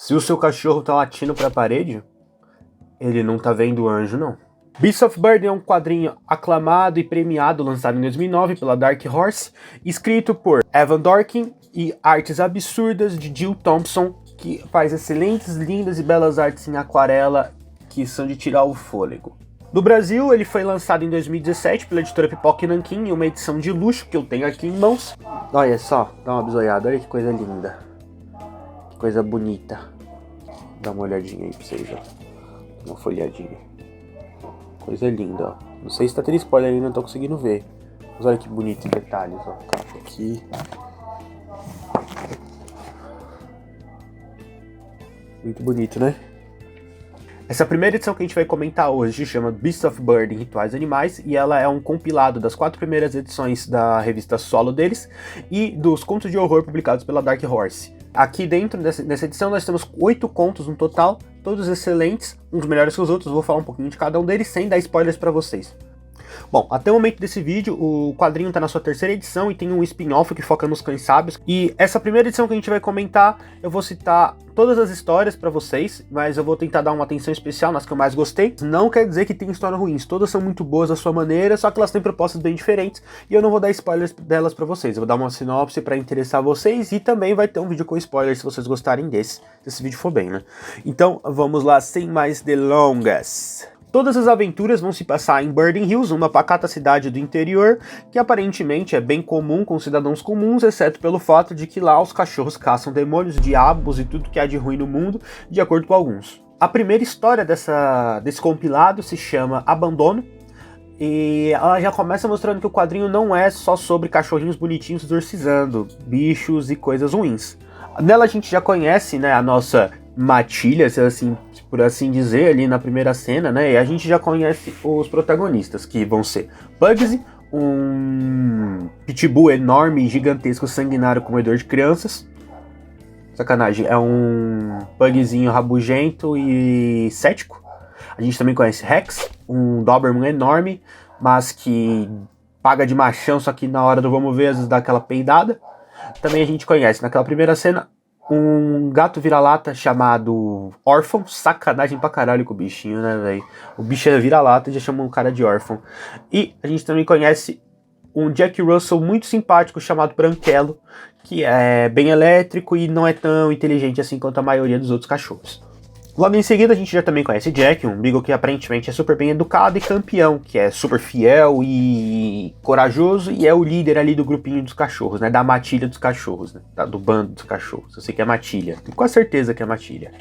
Se o seu cachorro tá latindo pra parede, ele não tá vendo o anjo, não. Beasts of Burden é um quadrinho aclamado e premiado, lançado em 2009 pela Dark Horse, escrito por Evan Dorkin e artes absurdas de Jill Thompson, que faz excelentes, lindas e belas artes em aquarela que são de tirar o fôlego. No Brasil, ele foi lançado em 2017 pela editora Pipoca e Nanquim, em uma edição de luxo que eu tenho aqui em mãos. Olha só, dá uma bisoiada, olha que coisa linda. Que coisa bonita. Dá uma olhadinha aí pra vocês, ó. Uma folhadinha. Coisa linda, ó. Não sei se tá tendo spoiler aí, não tô conseguindo ver. Mas olha que bonito detalhes, ó. Capa aqui. Muito bonito, né? Essa primeira edição que a gente vai comentar hoje chama Beasts of Burden, Rituais Animais, e ela é um compilado das 4 primeiras edições da revista solo deles e dos contos de horror publicados pela Dark Horse. Aqui dentro dessa edição nós temos 8 contos no total, todos excelentes, uns melhores que os outros, vou falar um pouquinho de cada um deles sem dar spoilers para vocês. Bom, até o momento desse vídeo, o quadrinho está na sua 3ª edição e tem um spin-off que foca nos cães sábios. E essa primeira edição que a gente vai comentar, eu vou citar todas as histórias para vocês, mas eu vou tentar dar uma atenção especial nas que eu mais gostei. Não quer dizer que tem histórias ruins, todas são muito boas à sua maneira, só que elas têm propostas bem diferentes e eu não vou dar spoilers delas para vocês. Eu vou dar uma sinopse para interessar vocês e também vai ter um vídeo com spoilers se vocês gostarem desse, se esse vídeo for bem, né? Então vamos lá, sem mais delongas. Todas as aventuras vão se passar em Burden Hills, uma pacata cidade do interior, que aparentemente é bem comum com cidadãos comuns, exceto pelo fato de que lá os cachorros caçam demônios, diabos e tudo que há de ruim no mundo, de acordo com alguns. A primeira história desse compilado se chama Abandono, e ela já começa mostrando que o quadrinho não é só sobre cachorrinhos bonitinhos exorcizando bichos e coisas ruins. Nela a gente já conhece, né, a nossa matilha, por assim dizer, ali na primeira cena, né? E a gente já conhece os protagonistas, que vão ser Bugsy, um pitbull enorme, gigantesco, sanguinário, comedor de crianças. Sacanagem, é um pugzinho rabugento e cético. A gente também conhece Rex, um Doberman enorme, mas que paga de machão, só que na hora do vamos ver, às vezes dá aquela peidada. Também a gente conhece, naquela primeira cena, um gato vira-lata chamado Órfão. Sacanagem pra caralho com o bichinho, né, velho? O bicho é vira-lata e já chamam um cara de órfão. E a gente também conhece um Jack Russell muito simpático chamado Branquelo, que é bem elétrico e não é tão inteligente assim quanto a maioria dos outros cachorros. Logo em seguida a gente já também conhece Jack, um Beagle que aparentemente é super bem educado e campeão, que é super fiel e corajoso e é o líder ali do grupinho dos cachorros, né, da matilha dos cachorros, né, do bando dos cachorros. Eu sei que é matilha, tenho quase certeza que é matilha.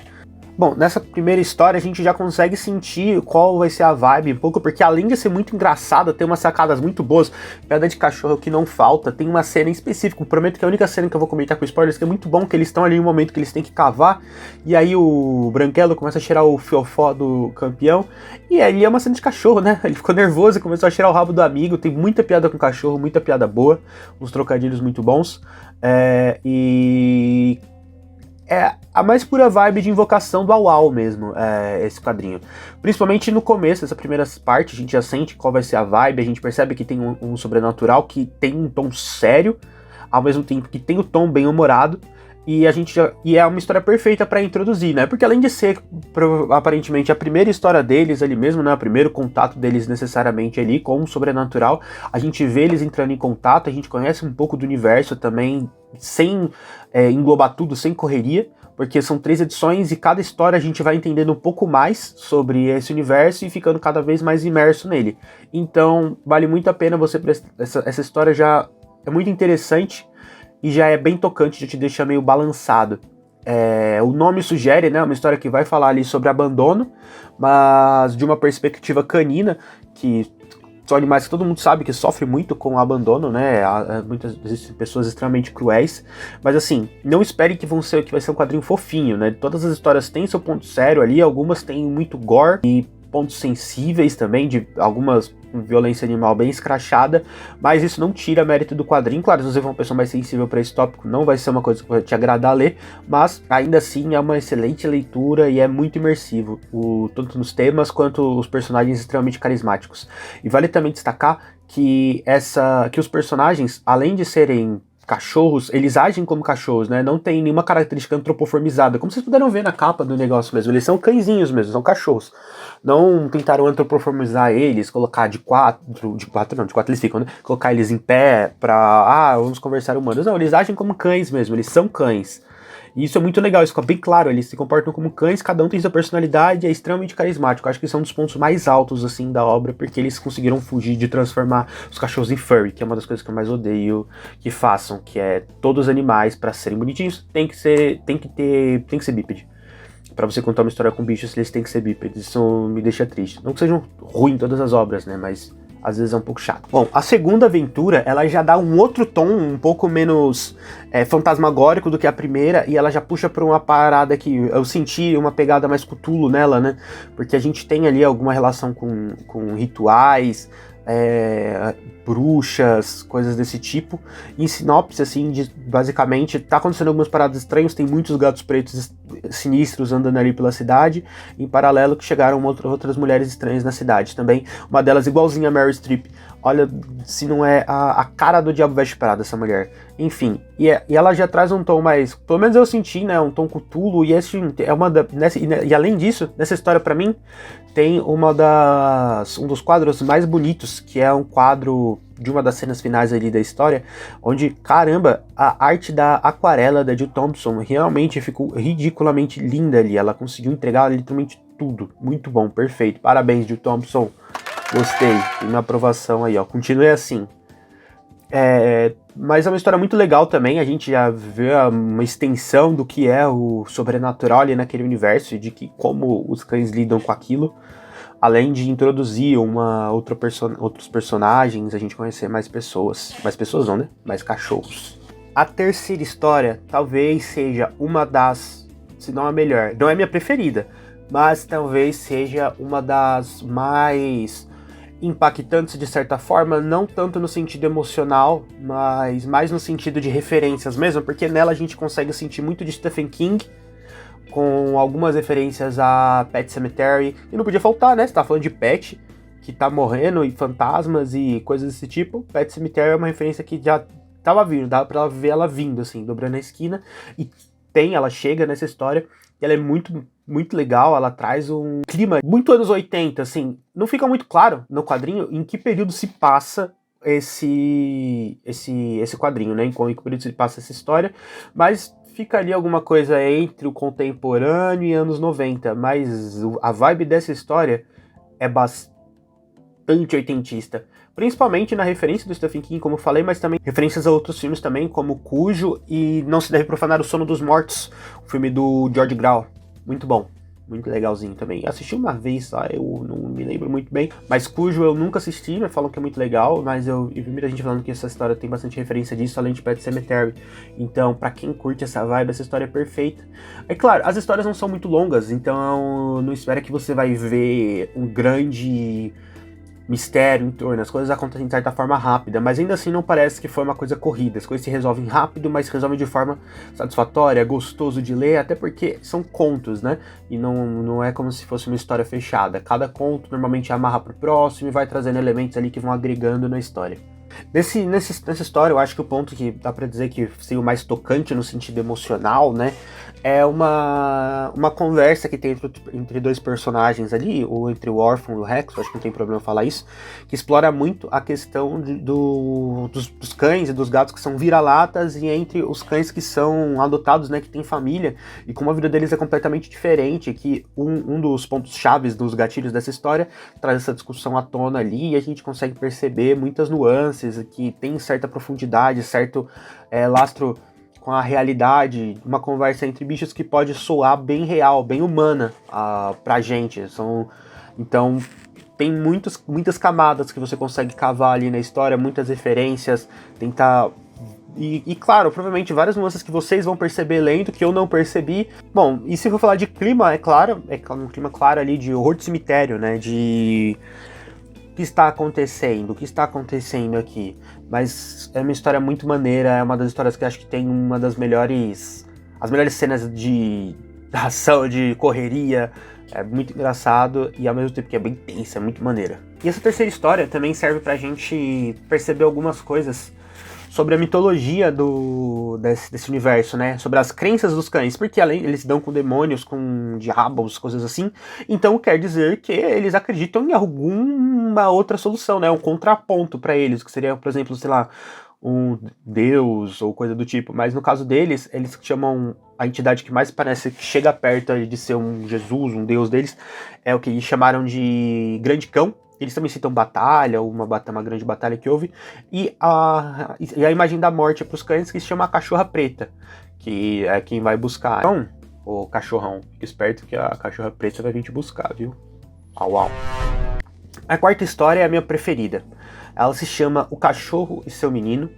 Bom, nessa primeira história a gente já consegue sentir qual vai ser a vibe um pouco, porque além de ser muito engraçada, tem umas sacadas muito boas, piada de cachorro que não falta, tem uma cena em específico, prometo que é a única cena que eu vou comentar com spoilers, que é muito bom, que eles estão ali em um momento que eles têm que cavar, e aí o Branquelo começa a cheirar o fiofó do campeão, e ali é uma cena de cachorro, né, ele ficou nervoso e começou a cheirar o rabo do amigo, tem muita piada com cachorro, muita piada boa, uns trocadilhos muito bons, e é a mais pura vibe de invocação do Au-Au mesmo, esse quadrinho. Principalmente no começo, essa primeira parte, a gente já sente qual vai ser a vibe, a gente percebe que tem um sobrenatural que tem um tom sério, ao mesmo tempo que tem o tom bem humorado, e é uma história perfeita para introduzir, né? Porque além de ser aparentemente a primeira história deles ali mesmo, né? O primeiro contato deles necessariamente ali com o sobrenatural, a gente vê eles entrando em contato, a gente conhece um pouco do universo também, sem englobar tudo, sem correria, porque são 3 edições e cada história a gente vai entendendo um pouco mais sobre esse universo e ficando cada vez mais imerso nele. Então vale muito a pena você prestar. Essa história já é muito interessante e já é bem tocante, já te deixa meio balançado. O nome sugere, né, uma história que vai falar ali sobre abandono, mas de uma perspectiva canina, que são animais que todo mundo sabe que sofrem muito com o abandono, né, muitas vezes pessoas extremamente cruéis, mas assim, não espere que vai ser um quadrinho fofinho, né, todas as histórias têm seu ponto sério ali, algumas têm muito gore e pontos sensíveis também, de algumas violência animal bem escrachada, mas isso não tira mérito do quadrinho. Claro, se você for uma pessoa mais sensível para esse tópico, não vai ser uma coisa que vai te agradar a ler, mas ainda assim é uma excelente leitura e é muito imersivo, tanto nos temas quanto os personagens extremamente carismáticos. E vale também destacar que os personagens, além de serem cachorros, eles agem como cachorros, né? Não tem nenhuma característica antropoformizada, como vocês puderam ver na capa do negócio mesmo. Eles são cãezinhos mesmo, são cachorros. Não tentaram antropoformizar eles, colocar de quatro eles ficam, né? Colocar eles em pé vamos conversar humanos. Não, eles agem como cães mesmo, eles são cães. E isso é muito legal, isso fica bem claro, eles se comportam como cães, cada um tem sua personalidade, é extremamente carismático. Acho que são um dos pontos mais altos, assim, da obra, porque eles conseguiram fugir de transformar os cachorros em furry, que é uma das coisas que eu mais odeio que façam, que é todos os animais, para serem bonitinhos, tem que ser bípede. Pra você contar uma história com bichos, eles têm que ser bípedes, isso me deixa triste. Não que sejam ruins todas as obras, né, mas às vezes é um pouco chato. Bom, a segunda aventura, ela já dá um outro tom, um pouco menos fantasmagórico do que a primeira, e ela já puxa pra uma parada que eu senti uma pegada mais Cthulhu nela, né? Porque a gente tem ali alguma relação com rituais, bruxas, coisas desse tipo. Em sinopse, assim, basicamente, tá acontecendo algumas paradas estranhas, tem muitos gatos pretos sinistros andando ali pela cidade, em paralelo que chegaram outras mulheres estranhas na cidade também, uma delas igualzinha a Meryl Streep. Olha, se não é a cara do Diabo Veste Prada, essa mulher. Enfim, e ela já traz um tom mais, pelo menos eu senti, né, um tom Cthulhu, e e além disso, nessa história pra mim, tem um dos quadros mais bonitos, que é um quadro de uma das cenas finais ali da história, onde, caramba, a arte da aquarela da Jill Thompson realmente ficou ridiculamente linda ali, ela conseguiu entregar literalmente tudo, muito bom, perfeito, parabéns Jill Thompson, gostei, tem uma aprovação aí, ó, continue assim. Mas é uma história muito legal também, a gente já vê uma extensão do que é o sobrenatural ali naquele universo e de como os cães lidam com aquilo, além de introduzir outros personagens, a gente conhecer mais pessoas não, né? Mais cachorros. A terceira história talvez seja uma das, se não a melhor, não é minha preferida, mas talvez seja uma das mais impactantes de certa forma, não tanto no sentido emocional, mas mais no sentido de referências mesmo, porque nela a gente consegue sentir muito de Stephen King, com algumas referências a Pet Sematary, e não podia faltar, né? Você tá falando de pet, que tá morrendo, e fantasmas e coisas desse tipo. Pet Sematary é uma referência que já tava vindo, dava pra ver ela vindo, assim, dobrando a esquina, e ela chega nessa história, e ela é muito, muito legal, ela traz um clima muito anos 80, assim, não fica muito claro no quadrinho em que período se passa esse quadrinho, né, em que período se passa essa história, mas fica ali alguma coisa entre o contemporâneo e anos 90, mas a vibe dessa história é bastante oitentista, principalmente na referência do Stephen King, como eu falei, mas também referências a outros filmes também, como Cujo e Não Se Deve Profanar o Sono dos Mortos, o filme do George Grau, muito bom, muito legalzinho também. Assisti uma vez só, eu não me lembro muito bem, mas Cujo eu nunca assisti, mas falam que é muito legal, mas eu vi muita gente falando que essa história tem bastante referência disso, além de Pet Sematary. Então, pra quem curte essa vibe, essa história é perfeita. É claro, as histórias não são muito longas, então não espera que você vai ver um grande mistério em torno, as coisas acontecem de certa forma rápida, mas ainda assim não parece que foi uma coisa corrida, as coisas se resolvem rápido, mas se resolvem de forma satisfatória, gostoso de ler, até porque são contos, né, e não é como se fosse uma história fechada, cada conto normalmente amarra pro próximo e vai trazendo elementos ali que vão agregando na história. Nessa história, eu acho que o ponto que dá pra dizer que seria o mais tocante no sentido emocional, né, é uma conversa que tem entre dois personagens ali, ou entre o Orphan e o Rex, eu acho que não tem problema falar isso, que explora muito a questão dos cães e dos gatos que são vira-latas e entre os cães que são adotados, né, que tem família, e como a vida deles é completamente diferente, que um dos pontos chaves dos gatilhos dessa história traz essa discussão à tona ali, e a gente consegue perceber muitas nuances, que tem certa profundidade, certo lastro com a realidade, uma conversa entre bichos que pode soar bem real, bem humana pra gente. Então, tem muitas camadas que você consegue cavar ali na história, muitas referências, tentar... E claro, provavelmente várias nuances que vocês vão perceber lendo, que eu não percebi. Bom, e se for falar de clima, é claro, é um clima claro ali de horror de cemitério, né, de... O que está acontecendo aqui, mas é uma história muito maneira, é uma das histórias que eu acho que tem uma das as melhores cenas de ação, de correria, é muito engraçado e ao mesmo tempo que é bem tensa, é muito maneira. E essa terceira história também serve pra gente perceber algumas coisas sobre a mitologia desse universo, né? Sobre as crenças dos cães, porque além eles lidam com demônios, com diabos, coisas assim, então quer dizer que eles acreditam em alguma outra solução, né? Um contraponto para eles, que seria, por exemplo, sei lá, um deus ou coisa do tipo, mas no caso deles, eles chamam a entidade que mais parece que chega perto de ser um Jesus, um deus deles, é o que eles chamaram de Grande Cão. Eles também citam batalha, uma grande batalha que houve, e a imagem da morte para os cães, que se chama a cachorra preta, que é quem vai buscar. Então, o cachorrão, fica esperto que a cachorra preta vai vir te buscar, viu? Au, au. A quarta história é a minha preferida. Ela se chama O Cachorro e Seu Menino.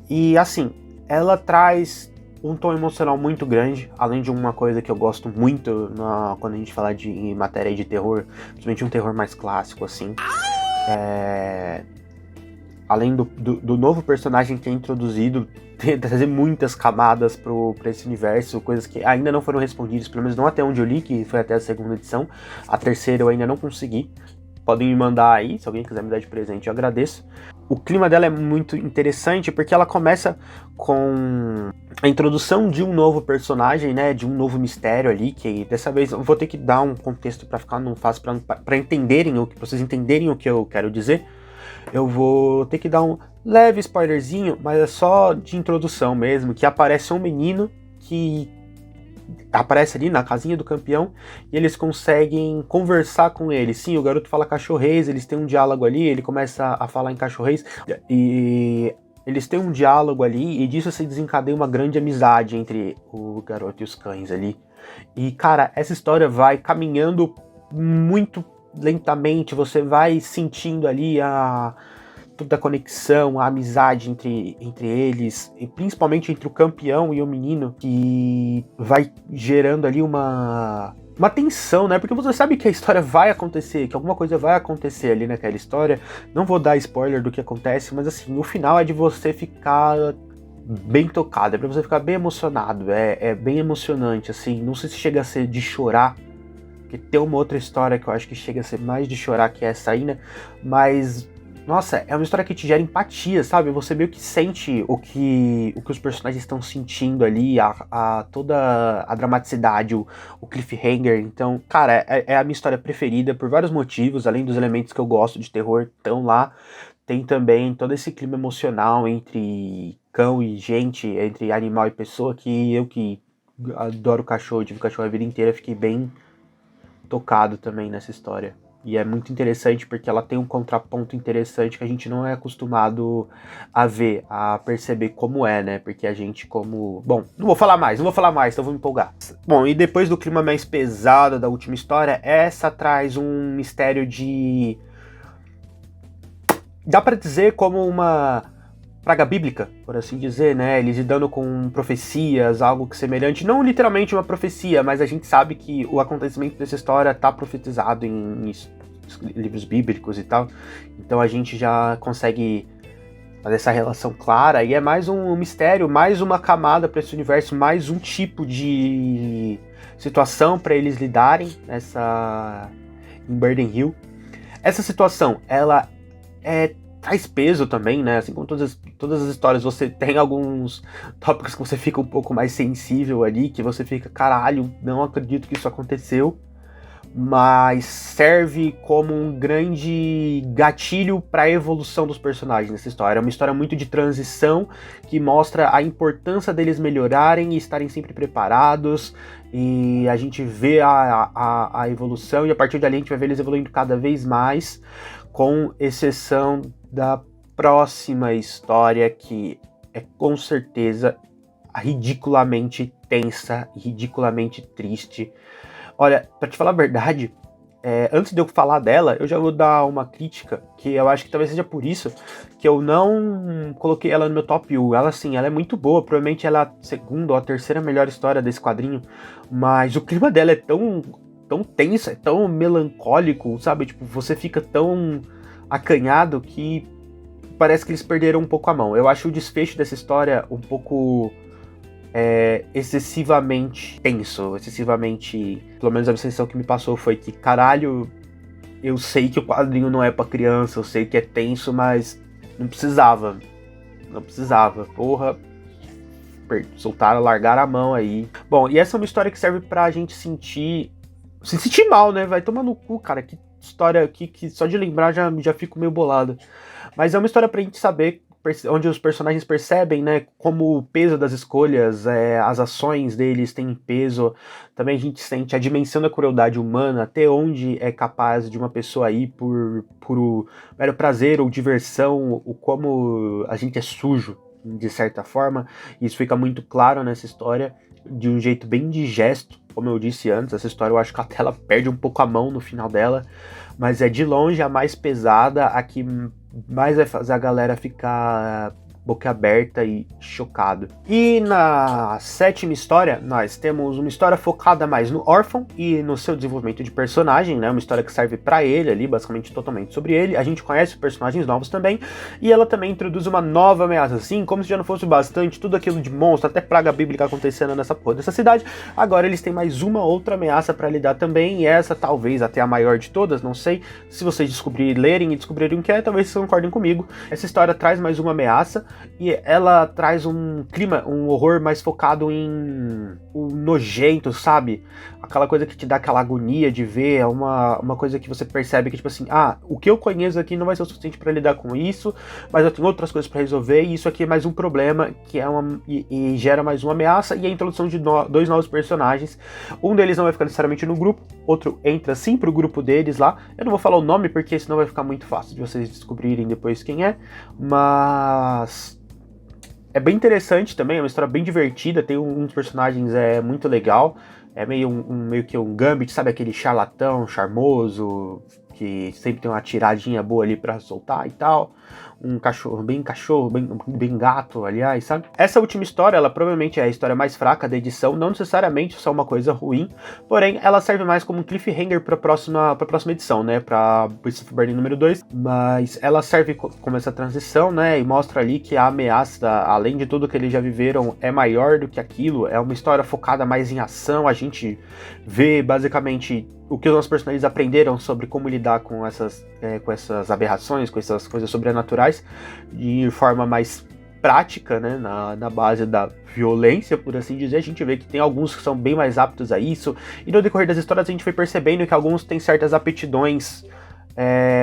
E assim, ela traz um tom emocional muito grande, além de uma coisa que eu gosto muito quando a gente fala de matéria de terror, principalmente um terror mais clássico, assim. Além do novo personagem que é introduzido, trazer muitas camadas pra esse universo, coisas que ainda não foram respondidas, pelo menos não até onde eu li, que foi até a segunda edição. A terceira eu ainda não consegui. Podem me mandar aí, se alguém quiser me dar de presente, eu agradeço. O clima dela é muito interessante porque ela começa com a introdução de um novo personagem, né, de um novo mistério ali, que dessa vez eu vou ter que dar um contexto para ficar não fácil, para entenderem pra vocês entenderem o que eu quero dizer. Eu vou ter que dar um leve spoilerzinho, mas é só de introdução mesmo, que aparece um menino que aparece ali na casinha do campeão e eles conseguem conversar com ele. Sim, o garoto fala cachorrês, eles têm um diálogo ali, ele começa a falar em cachorrês e eles têm um diálogo ali e disso se desencadeia uma grande amizade entre o garoto e os cães ali. E cara, essa história vai caminhando muito lentamente, você vai sentindo ali toda a conexão, a amizade entre eles, e principalmente entre o campeão e o menino, que vai gerando ali uma tensão, né? Porque você sabe que a história vai acontecer, que alguma coisa vai acontecer ali naquela história. Não vou dar spoiler do que acontece, mas assim, o final é de você ficar bem tocado, é pra você ficar bem emocionado, é bem emocionante, assim, não sei se chega a ser de chorar, porque tem uma outra história que eu acho que chega a ser mais de chorar que essa aí, né? Mas nossa, é uma história que te gera empatia, sabe? Você meio que sente o que os personagens estão sentindo ali, toda a dramaticidade, o cliffhanger. Então, cara, é a minha história preferida por vários motivos, além dos elementos que eu gosto de terror, estão lá. Tem também todo esse clima emocional entre cão e gente, entre animal e pessoa, que eu que adoro cachorro, tive cachorro a vida inteira, fiquei bem tocado também nessa história. E é muito interessante porque ela tem um contraponto interessante que a gente não é acostumado a ver, a perceber como é, né? Porque a gente como... Bom, não vou falar mais, então vou me empolgar. Bom, e depois do clima mais pesado da última história, essa traz um mistério de... Dá pra dizer como uma praga bíblica, por assim dizer, né? Eles lidando com profecias, algo que semelhante, não literalmente uma profecia, mas a gente sabe que o acontecimento dessa história tá profetizado em livros bíblicos e tal, então a gente já consegue fazer essa relação clara, e é mais um mistério, mais uma camada para esse universo, mais um tipo de situação para eles lidarem em Burden Hill. Essa situação, ela traz peso também, né? Assim como todas as histórias, você tem alguns tópicos que você fica um pouco mais sensível ali, que você fica, caralho, não acredito que isso aconteceu, mas serve como um grande gatilho para a evolução dos personagens nessa história. É uma história muito de transição, que mostra a importância deles melhorarem e estarem sempre preparados, e a gente vê a evolução, e a partir dali a gente vai ver eles evoluindo cada vez mais, com exceção da próxima história, que é com certeza ridiculamente tensa e ridiculamente triste. Olha, pra te falar a verdade, antes de eu falar dela, eu já vou dar uma crítica, que eu acho que talvez seja por isso que eu não coloquei ela no meu top 1. Ela, sim, ela é muito boa, provavelmente ela é a segunda ou a terceira melhor história desse quadrinho, mas o clima dela é tão tenso, é tão melancólico, sabe? Tipo, você fica tão acanhado que parece que eles perderam um pouco a mão. Eu acho o desfecho dessa história um pouco excessivamente tenso, excessivamente... Pelo menos a sensação que me passou foi que, caralho, eu sei que o quadrinho não é pra criança, eu sei que é tenso, mas não precisava. não precisava, porra. Soltaram, largaram a mão aí. Bom, e essa é uma história que serve pra gente se sentir mal, né? Vai tomar no cu, cara. Que história aqui que só de lembrar já fico meio bolado. Mas é uma história pra gente saber, onde os personagens percebem, né, como o peso das escolhas, as ações deles têm peso. Também a gente sente a dimensão da crueldade humana, até onde é capaz de uma pessoa ir por o mero prazer ou diversão, o como a gente é sujo, de certa forma. Isso fica muito claro nessa história, de um jeito bem indigesto. Como eu disse antes, essa história eu acho que até ela perde um pouco a mão no final dela, mas é de longe a mais pesada, a que mais vai fazer a galera ficar boca aberta e chocado. E na 7ª história, nós temos uma história focada mais no órfão e no seu desenvolvimento de personagem, né? Uma história que serve pra ele ali, basicamente totalmente sobre ele. A gente conhece personagens novos também, e ela também introduz uma nova ameaça, assim, como se já não fosse bastante tudo aquilo de monstro, até praga bíblica acontecendo nessa porra dessa cidade. Agora eles têm mais uma outra ameaça pra lidar também, e essa talvez até a maior de todas, não sei. Se vocês lerem e descobrirem o que é, talvez vocês concordem comigo. Essa história traz mais uma ameaça, e ela traz um clima, um horror mais focado em o nojento, sabe? Aquela coisa que te dá aquela agonia de ver, uma coisa que você percebe que, tipo assim, o que eu conheço aqui não vai ser o suficiente pra lidar com isso, mas eu tenho outras coisas pra resolver, e isso aqui é mais um problema, que é e gera mais uma ameaça, e a introdução de dois novos personagens. Um deles não vai ficar necessariamente no grupo, outro entra sim pro grupo deles lá. Eu não vou falar o nome, porque senão vai ficar muito fácil de vocês descobrirem depois quem é, mas é bem interessante também, é uma história bem divertida, tem um dos personagens muito legal, é meio que um Gambit, sabe, aquele charlatão, charmoso, que sempre tem uma tiradinha boa ali pra soltar e tal. Um cachorro, bem gato, aliás, sabe? Essa última história, ela provavelmente é a história mais fraca da edição, não necessariamente isso é uma coisa ruim, porém, ela serve mais como um cliffhanger pra próxima edição, né? Pra Beasts of Burden número 2, mas ela serve como essa transição, né? E mostra ali que a ameaça, além de tudo que eles já viveram, é maior do que aquilo, é uma história focada mais em ação, a gente vê basicamente o que os nossos personagens aprenderam sobre como lidar com essas aberrações, com essas coisas sobrenaturais, de forma mais prática, né, na base da violência, por assim dizer. A gente vê que tem alguns que são bem mais aptos a isso, e no decorrer das histórias a gente foi percebendo que alguns têm certas aptidões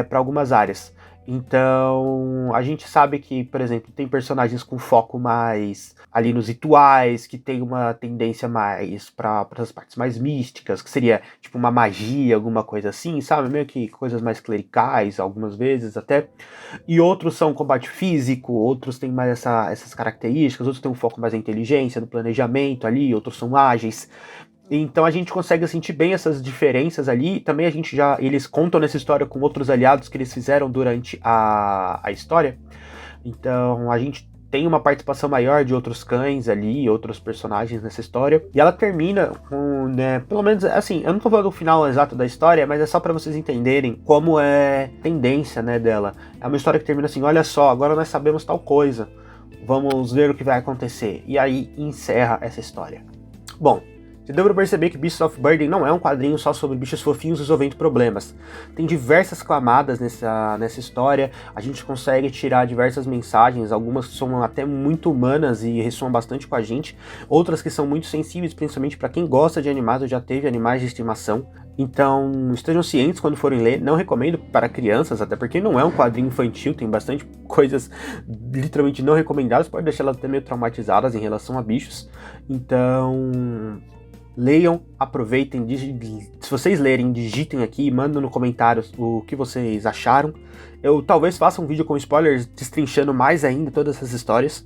para algumas áreas. Então, a gente sabe que, por exemplo, tem personagens com foco mais ali nos rituais, que tem uma tendência mais para as partes mais místicas, que seria tipo uma magia, alguma coisa assim, sabe? Meio que coisas mais clericais, algumas vezes até. E outros são combate físico, outros têm mais essas características, outros têm um foco mais na inteligência, no planejamento ali, outros são ágeis. Então a gente consegue sentir bem essas diferenças ali. Também eles contam nessa história com outros aliados que eles fizeram durante a história. Então a gente tem uma participação maior de outros cães ali, outros personagens nessa história. E ela termina com, né, pelo menos assim, eu não tô falando do final exato da história, mas é só pra vocês entenderem como é a tendência, né, dela. É uma história que termina assim, olha só, agora nós sabemos tal coisa, vamos ver o que vai acontecer. E aí encerra essa história. Bom, você deu pra perceber que Beasts of Burden não é um quadrinho só sobre bichos fofinhos resolvendo problemas. Tem diversas camadas nessa história, a gente consegue tirar diversas mensagens, algumas que são até muito humanas e ressoam bastante com a gente, outras que são muito sensíveis, principalmente para quem gosta de animais ou já teve animais de estimação. Então, estejam cientes quando forem ler, não recomendo para crianças, até porque não é um quadrinho infantil, tem bastante coisas literalmente não recomendadas, pode deixar elas até meio traumatizadas em relação a bichos. Então, leiam, aproveitem, se vocês lerem, digitem aqui, mandem no comentário o que vocês acharam. Eu talvez faça um vídeo com spoilers, destrinchando mais ainda todas essas histórias.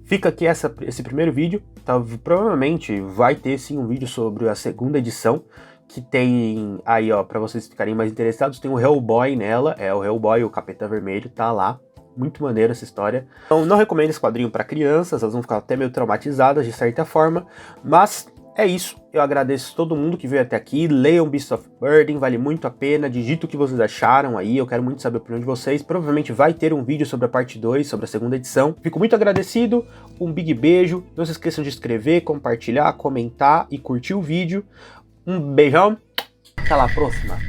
Fica aqui esse primeiro vídeo, provavelmente vai ter sim um vídeo sobre a segunda edição, que tem aí, ó, pra vocês ficarem mais interessados, tem o Hellboy nela, o Hellboy, o Capeta Vermelho, tá lá. Muito maneiro essa história. Então, não recomendo esse quadrinho para crianças, elas vão ficar até meio traumatizadas de certa forma, mas é isso, eu agradeço todo mundo que veio até aqui, leiam Beasts of Burden, vale muito a pena, digita o que vocês acharam aí, eu quero muito saber a opinião de vocês, provavelmente vai ter um vídeo sobre a parte 2, sobre a segunda edição. Fico muito agradecido, um big beijo, não se esqueçam de inscrever, compartilhar, comentar e curtir o vídeo. Um beijão, até a próxima!